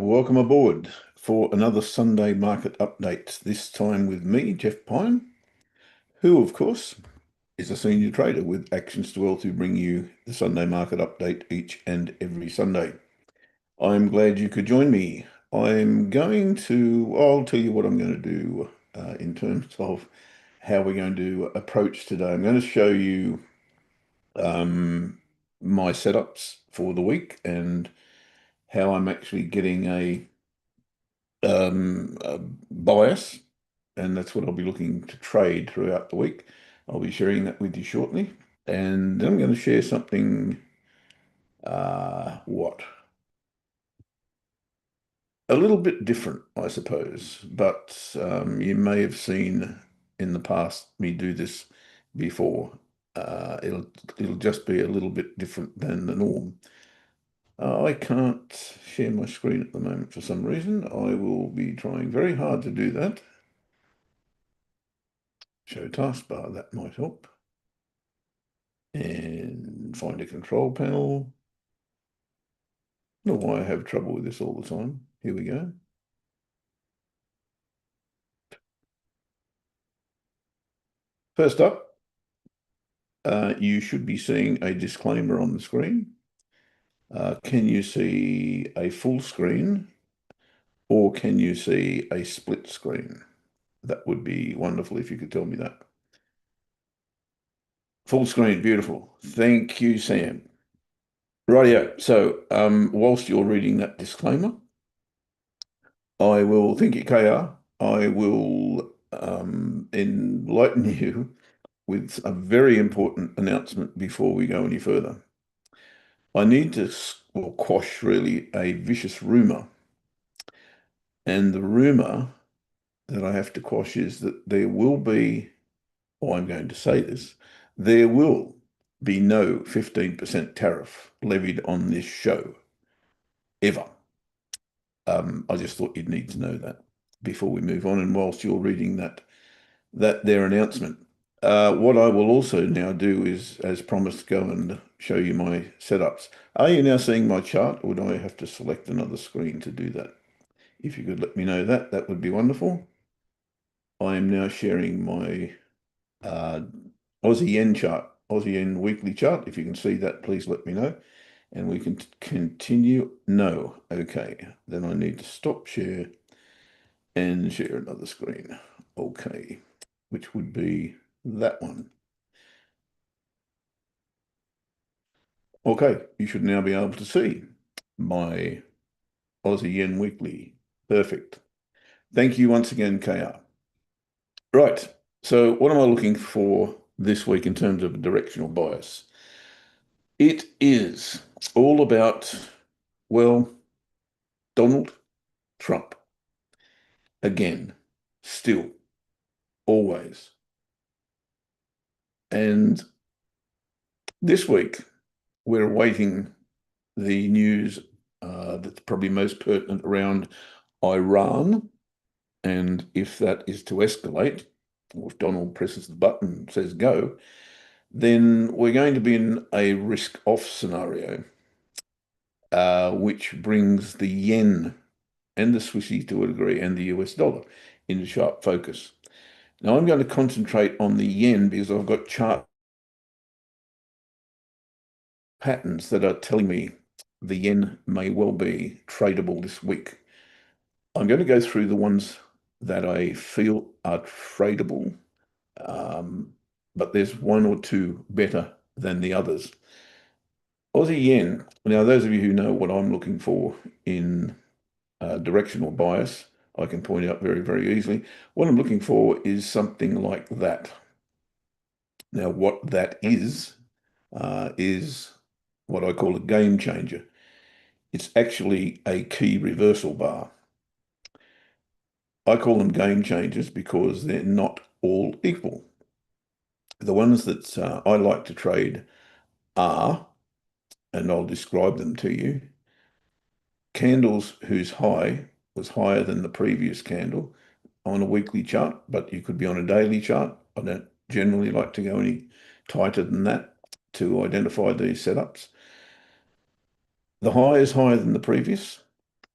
welcome aboard for another Sunday market update, this time with me, Geoff Pyne, who, of course, is a senior trader with Actions to Wealth, who bring you the Sunday market update each and every Sunday. I'm glad you could join me. I'll tell you what I'm going to do in terms of how we're going to approach today. I'm going to show you um, my setups for the week and how I'm actually getting a bias, and that's what I'll be looking to trade throughout the week. I'll be sharing that with you shortly. And then I'm going to share something, what? A little bit different, I suppose, but you may have seen in the past me do this before. It'll just be a little bit different than the norm. I can't share my screen at the moment for some reason. I will be trying very hard to do that. Show taskbar, that might help. And find a control panel. I don't know why I have trouble with this all the time. Here we go. First up, you should be seeing a disclaimer on the screen. Can you see a full screen or can you see a split screen? That would be wonderful if you could tell me that. Full screen, beautiful. Thank you, Sam. Rightio. So, whilst you're reading that disclaimer, I will, thank you, KR. I will enlighten you with a very important announcement before we go any further. I need to quash really a vicious rumor. And the rumor that I have to quash is that there will be, or I'm going to say this, there will be no 15% tariff levied on this show, ever. I just thought you'd need to know that before we move on. And whilst you're reading their announcement, what I will also now do is, as promised, go and show you my setups. Are you now seeing my chart, or do I have to select another screen to do that? If you could let me know that, that would be wonderful. I am now sharing my uh, Aussie Yen chart, Aussie Yen weekly chart. If you can see that, please let me know. And we can continue. No. Okay. Then I need to stop share and share another screen. Okay. Which would be that one. Okay. You should now be able to see my Aussie Yen weekly. Perfect. Thank you once again, KR. Right. So what am I looking for this week in terms of a directional bias? It is all about, well, Donald Trump. Again, still, always. And this week, we're awaiting the news that's probably most pertinent around Iran. And if that is to escalate, or if Donald presses the button and says go, then we're going to be in a risk-off scenario, which brings the yen and the Swissy to a degree and the US dollar into sharp focus. Now I'm going to concentrate on the yen because I've got chart patterns that are telling me the yen may well be tradable this week. I'm going to go through the ones that I feel are tradable, but there's one or two better than the others. Aussie yen, now those of you who know what I'm looking for in directional bias, I can point out very, very easily. What I'm looking for is something like that. Now, what that is what I call a game changer. It's actually a key reversal bar. I call them game changers because they're not all equal. The ones that I like to trade are, and I'll describe them to you, candles whose high was higher than the previous candle on a weekly chart, but you could be on a daily chart. I don't generally like to go any tighter than that to identify these setups. The high is higher than the previous,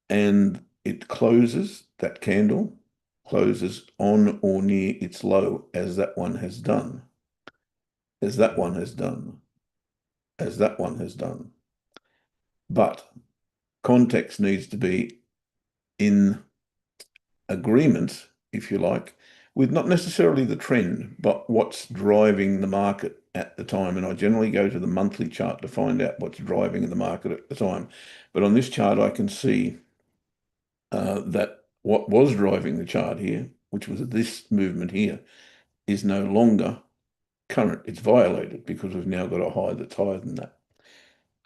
and it closes, that candle closes on or near its low, as that one has done, as that one has done, as that one has done. But context needs to be in agreement, if you like, with not necessarily the trend, but what's driving the market at the time. And I generally go to the monthly chart to find out what's driving the market at the time. But on this chart, I can see that what was driving the chart here, which was this movement here, is no longer current. It's violated because we've now got a high that's higher than that.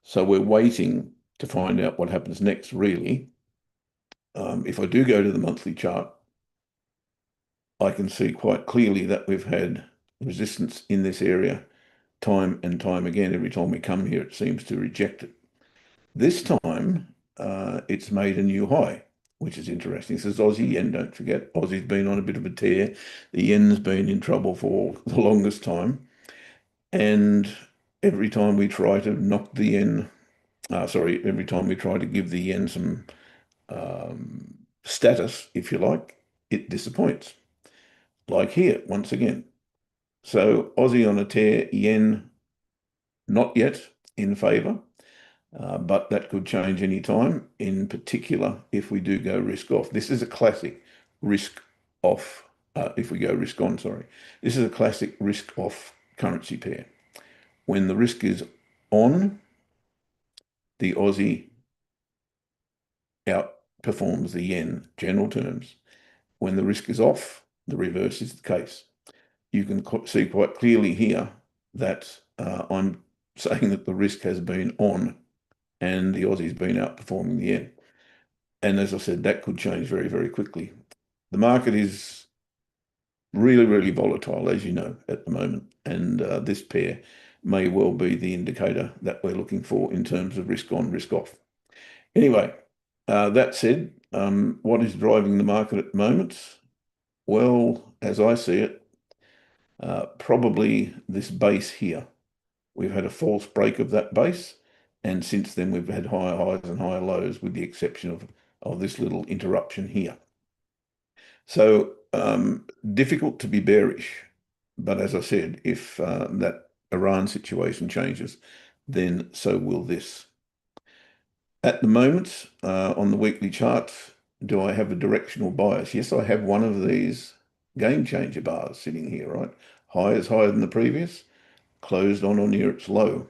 So we're waiting to find out what happens next, really. If I do go to the monthly chart, I can see quite clearly that we've had resistance in this area time and time again. Every time we come here, it seems to reject it. This time, it's made a new high, which is interesting. This is Aussie yen, don't forget. Aussie's been on a bit of a tear. The yen's been in trouble for the longest time. And every time we try to knock the yen, every time we try to give the yen some status, if you like, it disappoints. Like here, once again. So Aussie on a tear, yen not yet in favour, but that could change any time, in particular if we do go risk off. This is a classic risk off, if we go risk on, sorry. This is a classic risk off currency pair. When the risk is on, the Aussie outperforms the yen, general terms. When the risk is off, the reverse is the case. You can see quite clearly here that I'm saying that the risk has been on and the Aussie's been outperforming the yen. And as I said, that could change very, very quickly. The market is really, really volatile, as you know, at the moment. And this pair may well be the indicator that we're looking for in terms of risk on, risk off. Anyway, that said, what is driving the market at the moment? Well, as I see it, probably this base here. We've had a false break of that base, and since then we've had higher highs and higher lows, with the exception of this little interruption here. So difficult to be bearish, but as I said, if that Iran situation changes, then so will this. At the moment, on the weekly chart, do I have a directional bias? Yes, I have one of these game changer bars sitting here, right? High is higher than the previous, closed on or near its low.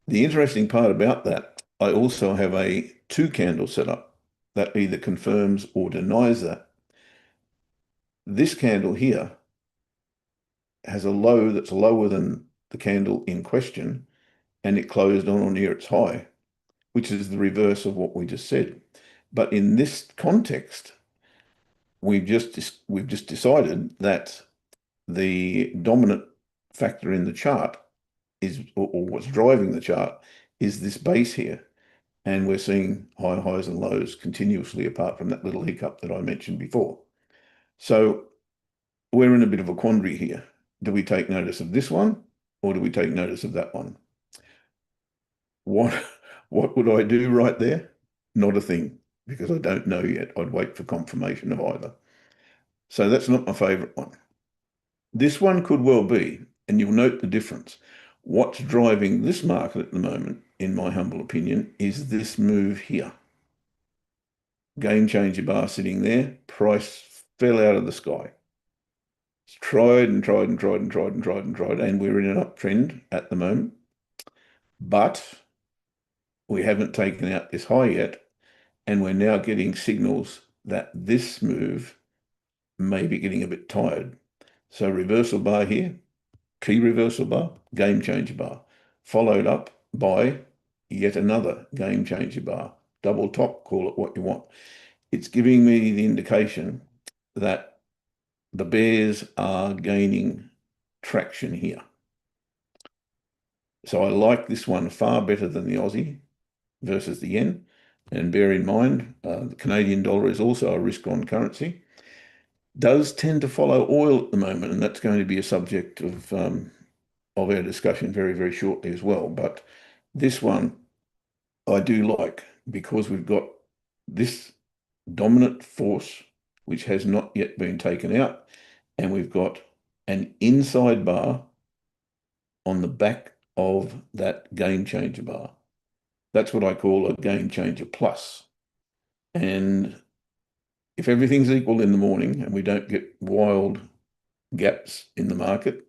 The interesting part about that, I also have a two candle setup that either confirms or denies that. This candle here has a low that's lower than the candle in question, and it closed on or near its high, which is the reverse of what we just said. But in this context, we've just decided that the dominant factor in the chart is, or what's driving the chart, is this base here. And we're seeing high highs and lows continuously, apart from that little hiccup that I mentioned before. So we're in a bit of a quandary here. Do we take notice of this one, or do we take notice of that one? What would I do right there? Not a thing, because I don't know yet. I'd wait for confirmation of either. So that's not my favorite one. This one could well be, and you'll note the difference. What's driving this market at the moment, in my humble opinion, is this move here. Game changer bar sitting there, price fell out of the sky. It's tried and tried and tried and tried and tried and tried, and we're in an uptrend at the moment. But we haven't taken out this high yet, and we're now getting signals that this move may be getting a bit tired. So reversal bar here, key reversal bar, game changer bar, followed up by yet another game changer bar, double top, call it what you want. It's giving me the indication that the bears are gaining traction here. So I like this one far better than the Aussie versus the yen. And bear in mind, the Canadian dollar is also a risk-on currency. Does tend to follow oil at the moment, and that's going to be a subject of our discussion very, very shortly as well. But this one I do like, because we've got this dominant force, which has not yet been taken out, and we've got an inside bar on the back of that game changer bar. That's what I call a game changer plus. And if everything's equal in the morning and we don't get wild gaps in the market,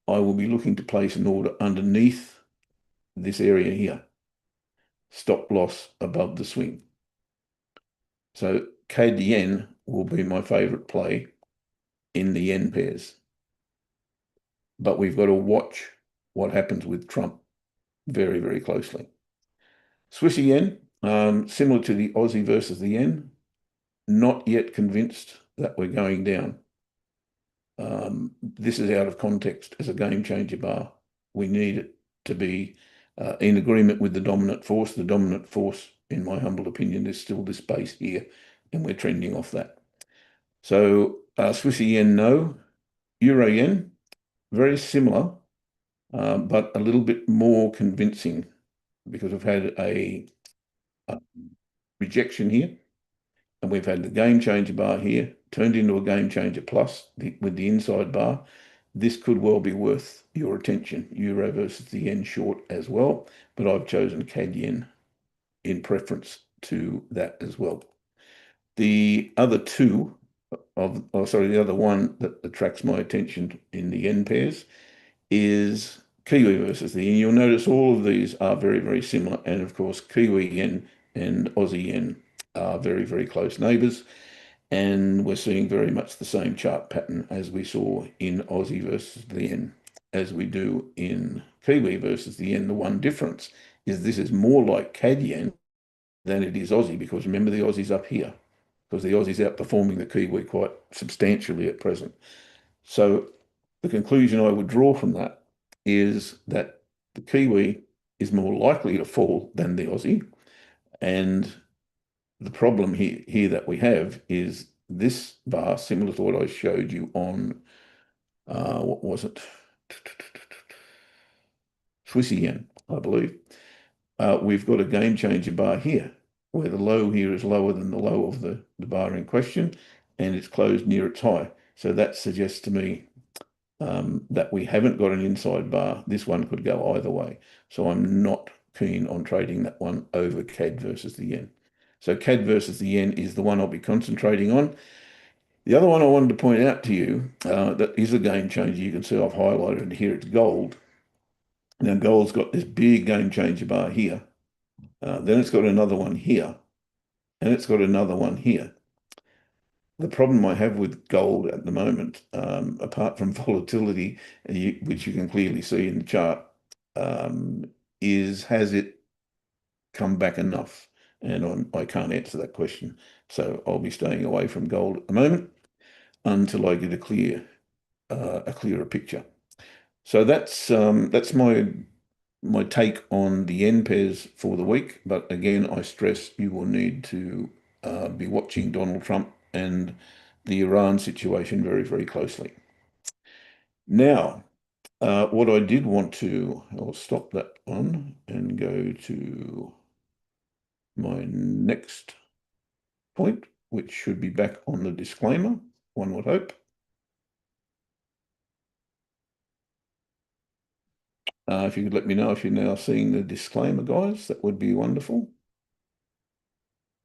I will be looking to place an order underneath this area here. Stop loss above the swing. So CAD yen will be my favorite play in the yen pairs. But we've got to watch what happens with Trump very, very closely. Swiss yen, similar to the Aussie versus the yen, not yet convinced that we're going down. This is out of context as a game changer bar. We need it to be in agreement with the dominant force. The dominant force, in my humble opinion, is still this base here, and we're trending off that. So Swiss yen, no. Euro yen, very similar, but a little bit more convincing because we've had a rejection here, and we've had the game changer bar here turned into a game changer plus with the inside bar. This could well be worth your attention, euro versus the yen short as well, but I've chosen CAD yen in preference to that as well. The other two the other one that attracts my attention in the yen pairs is Kiwi versus the yen. You'll notice all of these are very, very similar. And of course, Kiwi yen and Aussie yen are very, very close neighbours. And we're seeing very much the same chart pattern as we saw in Aussie versus the yen, as we do in Kiwi versus the yen. The one difference is this is more like CAD yen than it is Aussie, because remember the Aussie's up here, because the Aussie's outperforming the Kiwi quite substantially at present. So the conclusion I would draw from that is that the Kiwi is more likely to fall than the Aussie. And the problem here that we have is this bar, similar to what I showed you on, what was it? Swiss yen, I believe. We've got a game changer bar here, where the low here is lower than the low of the bar in question, and it's closed near its high. So that suggests to me that we haven't got an inside bar. This one could go either way. So I'm not keen on trading that one over CAD versus the yen. So CAD versus the yen is the one I'll be concentrating on. The other one I wanted to point out to you that is a game changer. You can see I've highlighted here, it's gold. Now gold's got this big game changer bar here. Then it's got another one here, and it's got another one here. The problem I have with gold at the moment, apart from volatility, which you can clearly see in the chart, is has it come back enough? And I can't answer that question. So I'll be staying away from gold at the moment until I get a clearer picture. So that's my take on the yen pairs for the week. But again, I stress you will need to be watching Donald Trump and the Iran situation very, very closely. Now, what I did want to, I'll stop that one and go to my next point, which should be back on the disclaimer, one would hope. If you could let me know if you're now seeing the disclaimer, guys, that would be wonderful.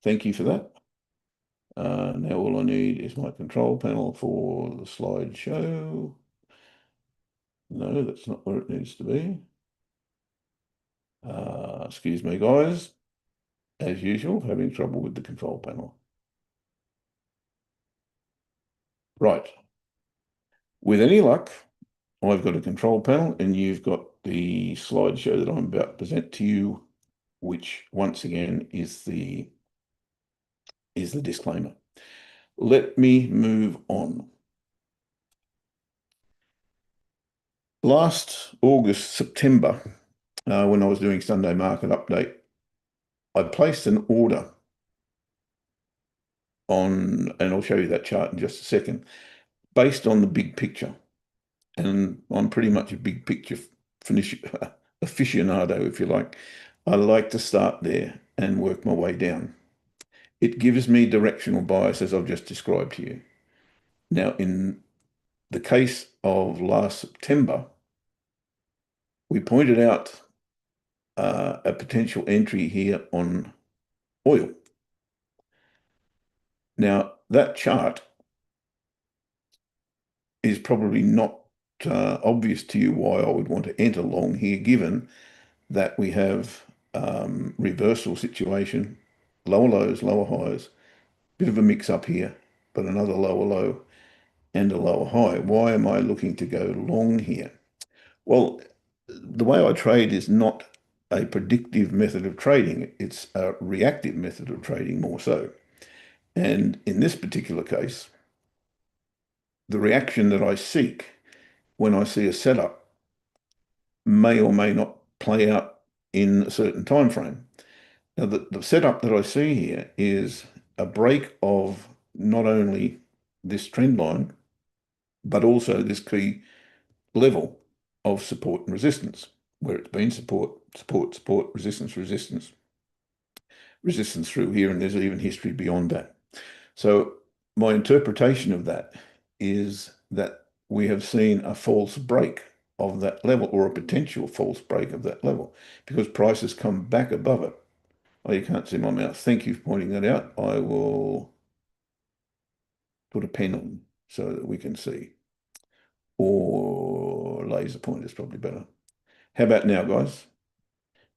Thank you for that. Now all I need is my control panel for the slideshow. No, that's not where it needs to be. Excuse me, guys. As usual, having trouble with the control panel. Right. With any luck, I've got a control panel and you've got the slideshow that I'm about to present to you, which once again is the disclaimer. Let me move on. Last August, September, when I was doing Sunday Market Update, I placed an order on, and I'll show you that chart in just a second, based on the big picture. And I'm pretty much a big picture aficionado, if you like. I like to start there and work my way down. It gives me directional bias as I've just described to you. Now, in the case of last September, we pointed out a potential entry here on oil. Now, that chart is probably not obvious to you why I would want to enter long here, given that we have reversal situation, lower lows, lower highs, bit of a mix up here, but another lower low and a lower high. Why am I looking to go long here? Well, the way I trade is not a predictive method of trading. It's a reactive method of trading more so. And in this particular case, the reaction that I seek when I see a setup may or may not play out in a certain time frame. Now, the setup that I see here is a break of not only this trend line, but also this key level of support and resistance, where it's been support, support, support, resistance, resistance, resistance through here, and there's even history beyond that. So my interpretation of that is that we have seen a false break of that level, or a potential false break of that level, because prices come back above it. Oh, you can't see my mouth. Thank you for pointing that out. I will put a pen on so that we can see. Or laser pointer is probably better. How about now, guys?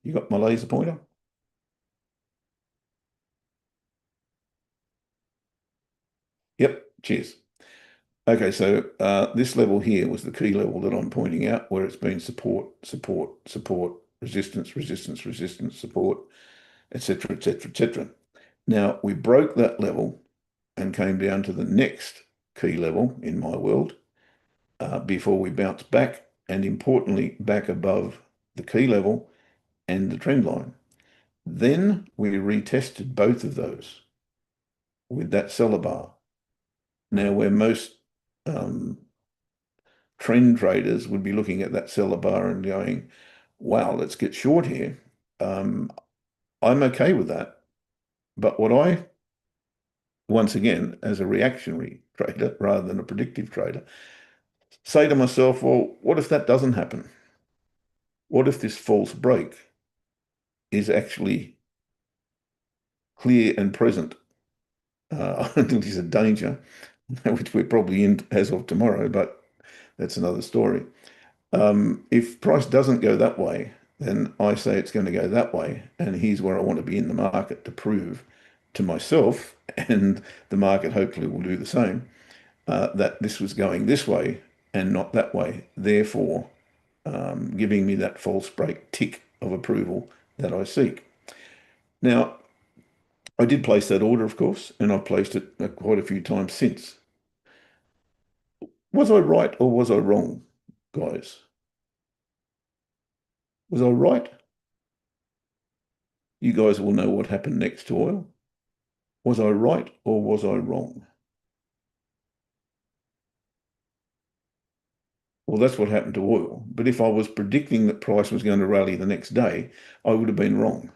You got my laser pointer? Yep, cheers. Okay, so this level here was the key level that I'm pointing out, where it's been support, support, support, resistance, resistance, resistance, support, etc., etc., etc. Now, we broke that level and came down to the next key level in my world before we bounced back, and importantly, back above the key level and the trend line. Then we retested both of those with that seller bar. Now, where most um, trend traders would be looking at that seller bar and going, wow, let's get short here. I'm okay with that. But what I, once again, as a reactionary trader rather than a predictive trader, say to myself, well, what if that doesn't happen? What if this false break is actually clear and present? I think there's a danger, which we're probably in as of tomorrow, but that's another story. If price doesn't go that way, then I say it's going to go that way. And here's where I want to be in the market to prove to myself, and the market hopefully will do the same, that this was going this way and not that way. Therefore, giving me that false break tick of approval that I seek. Now, I did place that order, of course, and I've placed it quite a few times since. Was I right or was I wrong, guys? Was I right? You guys will know what happened next to oil. Was I right or was I wrong? Well, that's what happened to oil. But if I was predicting that price was going to rally the next day, I would have been wrong.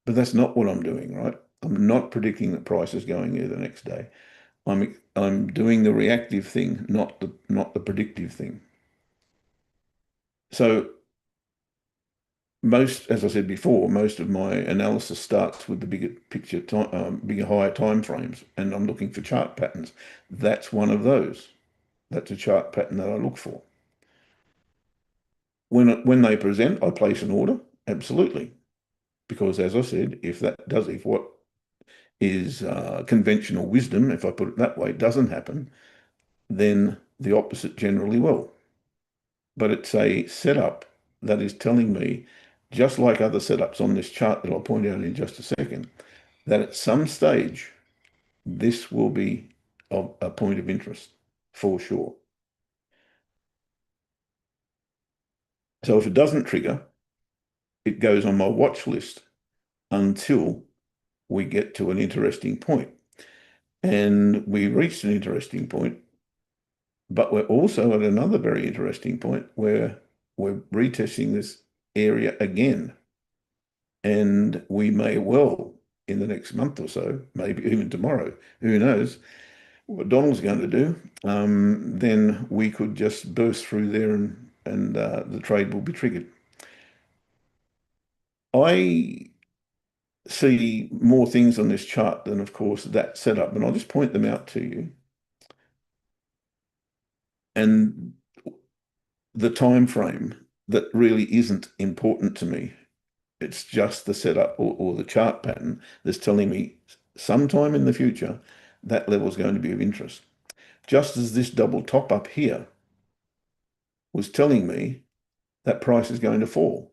But that's not what I'm doing, right? I'm not predicting that price is going there the next day. I'm doing the reactive thing, not the predictive thing. So most, as I said before, most of my analysis starts with the bigger picture, bigger, higher time frames, and I'm looking for chart patterns. That's one of those. That's a chart pattern that I look for. When they present, I place an order, absolutely, because as I said, if what is conventional wisdom, if I put it that way, doesn't happen, then the opposite generally will. But it's a setup that is telling me, just like other setups on this chart that I'll point out in just a second, that at some stage, this will be of a point of interest for sure. So if it doesn't trigger, it goes on my watch list until we get to an interesting point. And we reached an interesting point, but we're also at another very interesting point where we're retesting this area again. And we may well in the next month or so, maybe even tomorrow, who knows what Donald's going to do, then we could just burst through there and the trade will be triggered. I see more things on this chart than, of course, that setup, and I'll just point them out to you. And the time frame that really isn't important to me. It's just the setup or the chart pattern that's telling me sometime in the future that level is going to be of interest. Just as this double top up here was telling me that price is going to fall.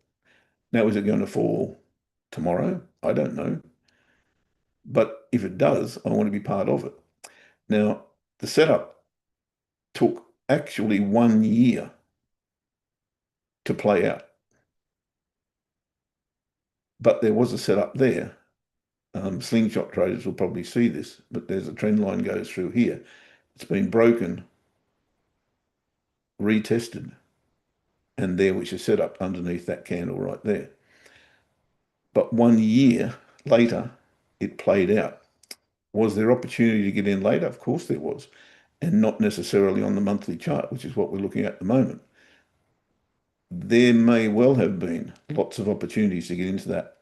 Now, is it going to fall tomorrow? I don't know. But if it does, I want to be part of it. Now, the setup took actually 1 year to play out, but there was a setup there. Slingshot traders will probably see this, but there's a trend line goes through here. It's been broken, retested, and there which is set up underneath that candle right there. But 1 year later, it played out. Was there opportunity to get in later? Of course there was, and not necessarily on the monthly chart, which is what we're looking at the moment. There may well have been lots of opportunities to get into that,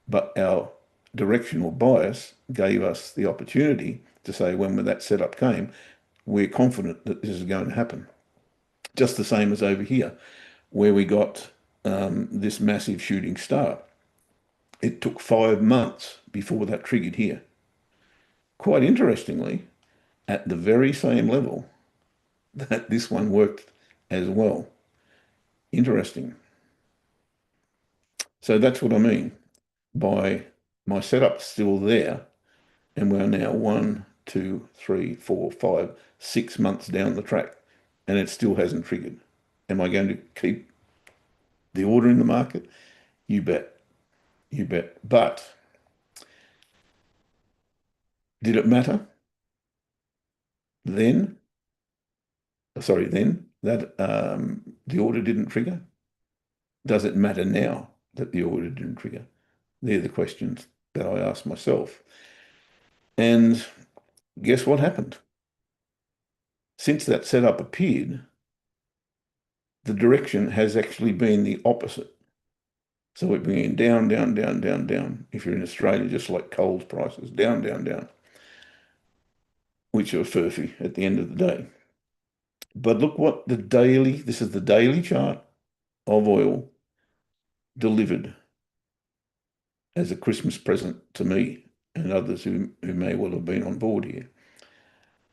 but our directional bias gave us the opportunity to say when that setup came, we're confident that this is going to happen. Just the same as over here, where we got this massive shooting star. It took 5 months before that triggered here. Quite interestingly, at the very same level that this one worked as well. Interesting. So that's what I mean by my setup still there, and we're now 1, 2, 3, 4, 5, 6 months down the track, and it still hasn't triggered. Am I going to keep the order in the market? You bet. You bet. But did it matter then? Sorry, then that the order didn't trigger? Does it matter now that the order didn't trigger? They're the questions that I ask myself. And guess what happened? Since that setup appeared, the direction has actually been the opposite. So we're bringing down, down, down, down, down. If you're in Australia, just like coal's prices, down, down, down, which are furphy at the end of the day. But look what this is the daily chart of oil delivered as a Christmas present to me and others who may well have been on board here.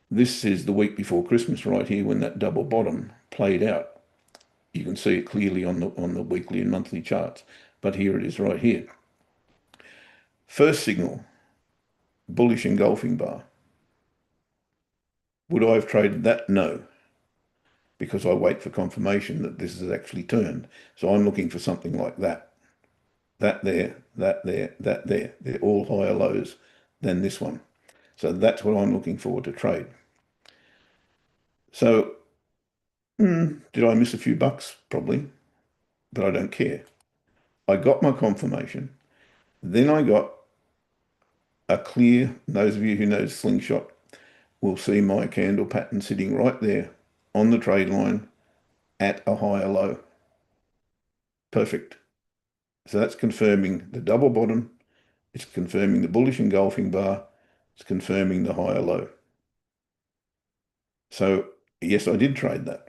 This is the week before Christmas right here when that double bottom played out. You can see it clearly on the weekly and monthly charts, but here it is right here. First signal, bullish engulfing bar. Would I have traded that? No, because I wait for confirmation that this has actually turned. So I'm looking for something like that. That there, that there, that there. They're all higher lows than this one. So that's what I'm looking for to trade. So did I miss a few bucks? Probably, but I don't care. I got my confirmation. Then I got a clear, those of you who know Slingshot will see my candle pattern sitting right there on the trade line at a higher low. Perfect. So that's confirming the double bottom. It's confirming the bullish engulfing bar. It's confirming the higher low. So yes, I did trade that.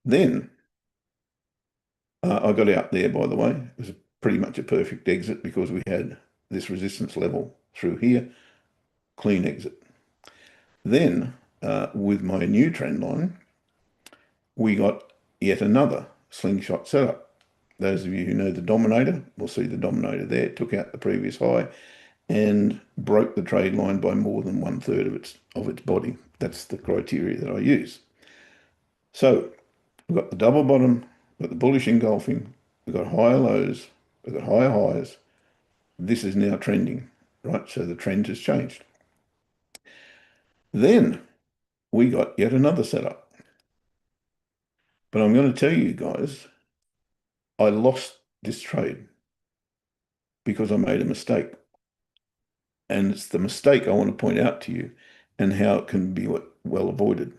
Then I got out there, by the way. It was pretty much a perfect exit because we had this resistance level through here. Clean exit. Then with my new trend line, we got yet another slingshot setup. Those of you who know the dominator will see the dominator there. It took out the previous high and broke the trade line by more than 1/3 of its body. That's the criteria that I use. So we've got the double bottom, we've got the bullish engulfing, we've got higher lows, we've got higher highs. This is now trending, right? So the trend has changed. Then we got yet another setup. But I'm going to tell you guys, I lost this trade because I made a mistake. And it's the mistake I want to point out to you and how it can be well avoided.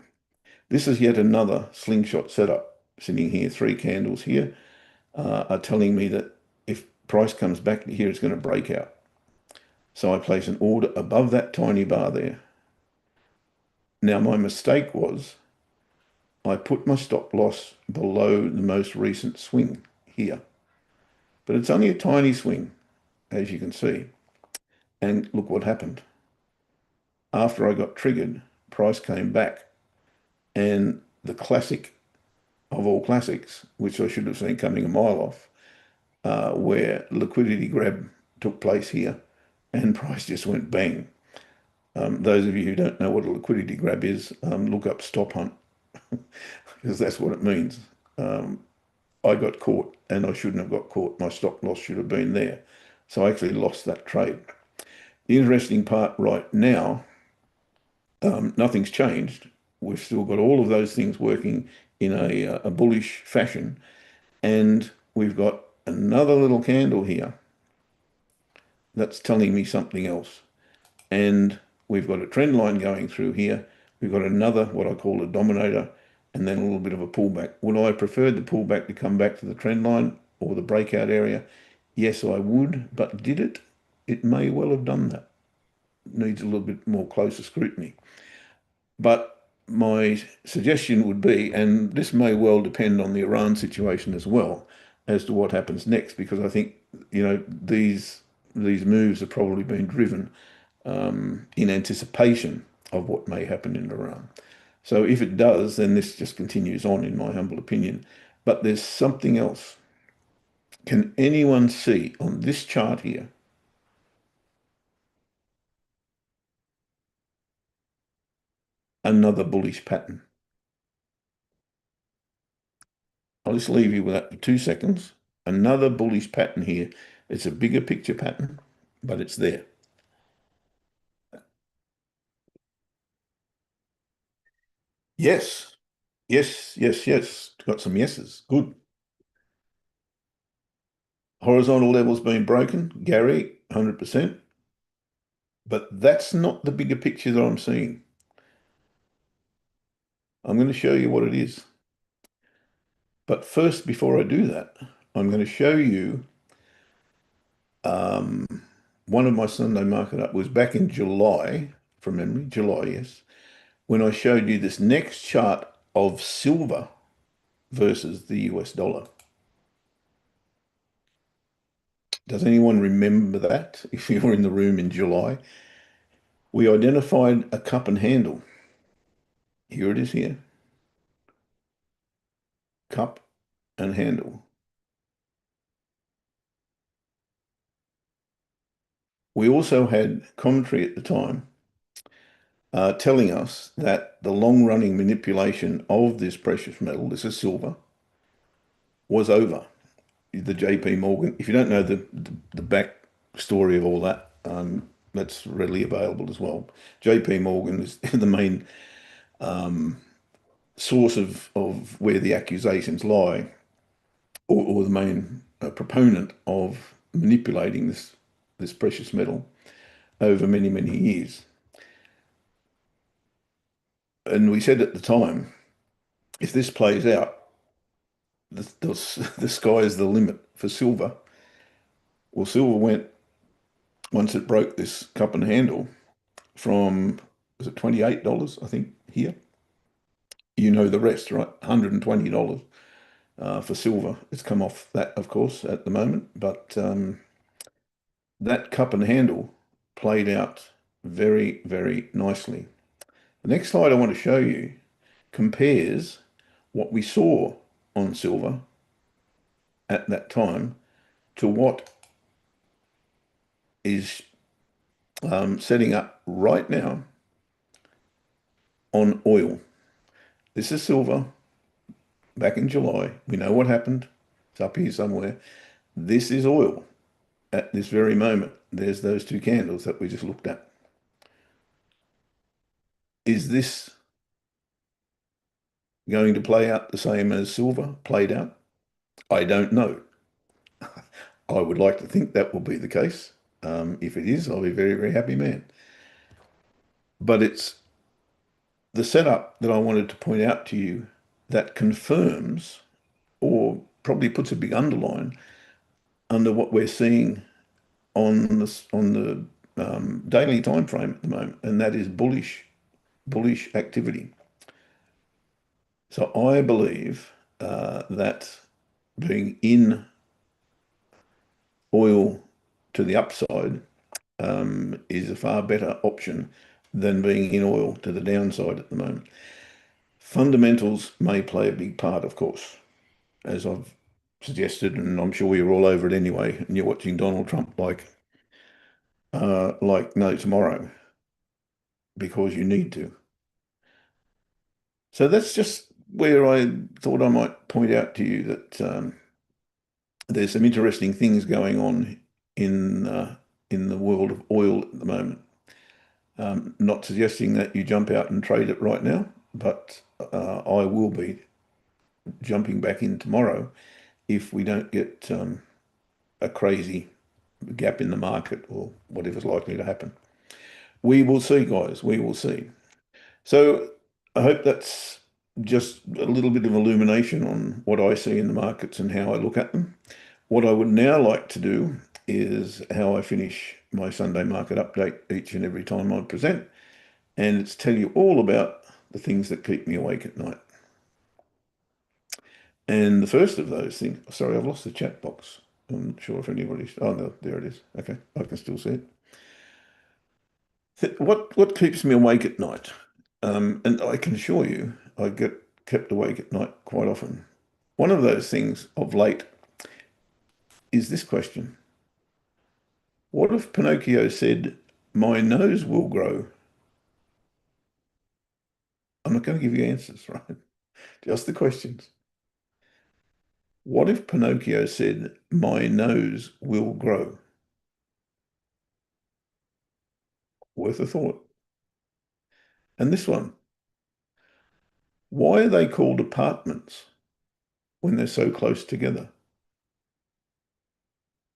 This is yet another slingshot setup sitting here. Three candles here are telling me that if price comes back to here, it's going to break out. So I place an order above that tiny bar there. Now, my mistake was I put my stop loss below the most recent swing here, but it's only a tiny swing, as you can see. And look what happened. After I got triggered, price came back, and the classic of all classics, which I should have seen coming a mile off, where liquidity grab took place here and price just went bang. Those of you who don't know what a liquidity grab is, look up stop hunt because that's what it means. I got caught and I shouldn't have got caught. My stop loss should have been there. So I actually lost that trade. The interesting part right now, nothing's changed. We've still got all of those things working in a bullish fashion. And we've got another little candle here that's telling me something else. And we've got a trend line going through here. We've got another, what I call a dominator, and then a little bit of a pullback. Would I have preferred the pullback to come back to the trend line or the breakout area? Yes, I would, but did it? It may well have done that. It needs a little bit more closer scrutiny. But my suggestion would be, and this may well depend on the Iran situation as well, as to what happens next, because I think, these moves have probably been driven in anticipation of what may happen in Iran. So if it does, then this just continues on, in my humble opinion. But there's something else. Can anyone see on this chart here another bullish pattern? I'll just leave you with that for 2 seconds. Another bullish pattern here. It's a bigger picture pattern, but it's there. Yes, yes, yes, yes. Got some yeses. Good. Horizontal level's been broken. Gary, 100%. But that's not the bigger picture that I'm seeing. I'm going to show you what it is. But first, before I do that, I'm going to show you um, one of my Sunday market up was back in July, from memory, July, yes, when I showed you this next chart of silver versus the US dollar. Does anyone remember that? If you were in the room in July, we identified a cup and handle. Here it is here. Cup and handle. We also had commentary at the time telling us that the long-running manipulation of this precious metal, this is silver, was over. The JP Morgan, if you don't know the back story of all that, that's readily available as well. JP Morgan is the main source of where the accusations lie, or the main proponent of manipulating this precious metal over many, many years. And we said at the time, if this plays out, the sky is the limit for silver. Well, silver went, once it broke this cup and handle, from, was it $28, I think, here? You know the rest, right? $120 for silver. It's come off that, of course, at the moment, but that cup and handle played out very, very nicely. The next slide I want to show you compares what we saw on silver at that time to what is setting up right now on oil. This is silver back in July. We know what happened. It's up here somewhere. This is oil at this very moment. There's those two candles that we just looked at. Is this going to play out the same as silver played out? I don't know. I would like to think that will be the case. If it is, I'll be a very, very happy man. But it's the setup that I wanted to point out to you that confirms or probably puts a big underline under what we're seeing on the daily time frame at the moment, and that is bullish activity. So I believe that being in oil to the upside is a far better option than being in oil to the downside at the moment. Fundamentals may play a big part, of course, as I've suggested, and I'm sure you're all over it anyway, and you're watching Donald Trump like no tomorrow because you need to. So that's just where I thought I might point out to you that there's some interesting things going on in the world of oil at the moment. Not suggesting that you jump out and trade it right now, but I will be jumping back in tomorrow if we don't get a crazy gap in the market or whatever's likely to happen. We will see, guys. We will see. So I hope that's just a little bit of illumination on what I see in the markets and how I look at them. What I would now like to do is how I finish my Sunday market update each and every time I present, and it's tell you all about the things that keep me awake at night. And the first of those things, sorry, I've lost the chat box. I'm not sure if anybody's, oh no, there it is. Okay, I can still see it. What keeps me awake at night? And I can assure you, I get kept awake at night quite often. One of those things of late is this question. What if Pinocchio said, "My nose will grow"? I'm not going to give you answers, right? Just the questions. What if Pinocchio said, "My nose will grow"? Worth a thought. And this one, why are they called apartments when they're so close together?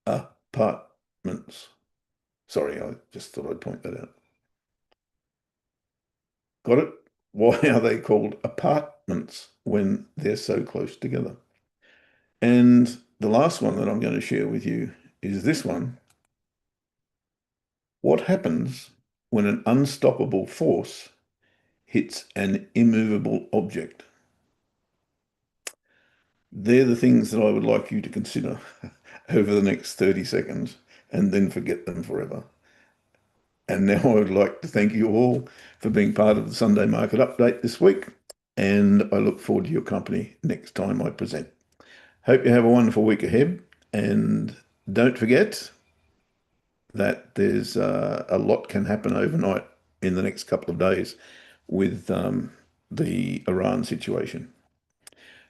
Apartments. Sorry, I just thought I'd point that out. Got it? Why are they called apartments when they're so close together? And the last one that I'm going to share with you is this one. What happens when an unstoppable force hits an immovable object? They're the things that I would like you to consider over the next 30 seconds and then forget them forever. And now I would like to thank you all for being part of the Sunday Market Update this week. And I look forward to your company next time I present. Hope you have a wonderful week ahead. And don't forget that there's a lot can happen overnight in the next couple of days with the Iran situation.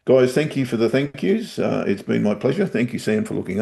Guys, thank you for the thank yous. It's been my pleasure. Thank you, Sam, for looking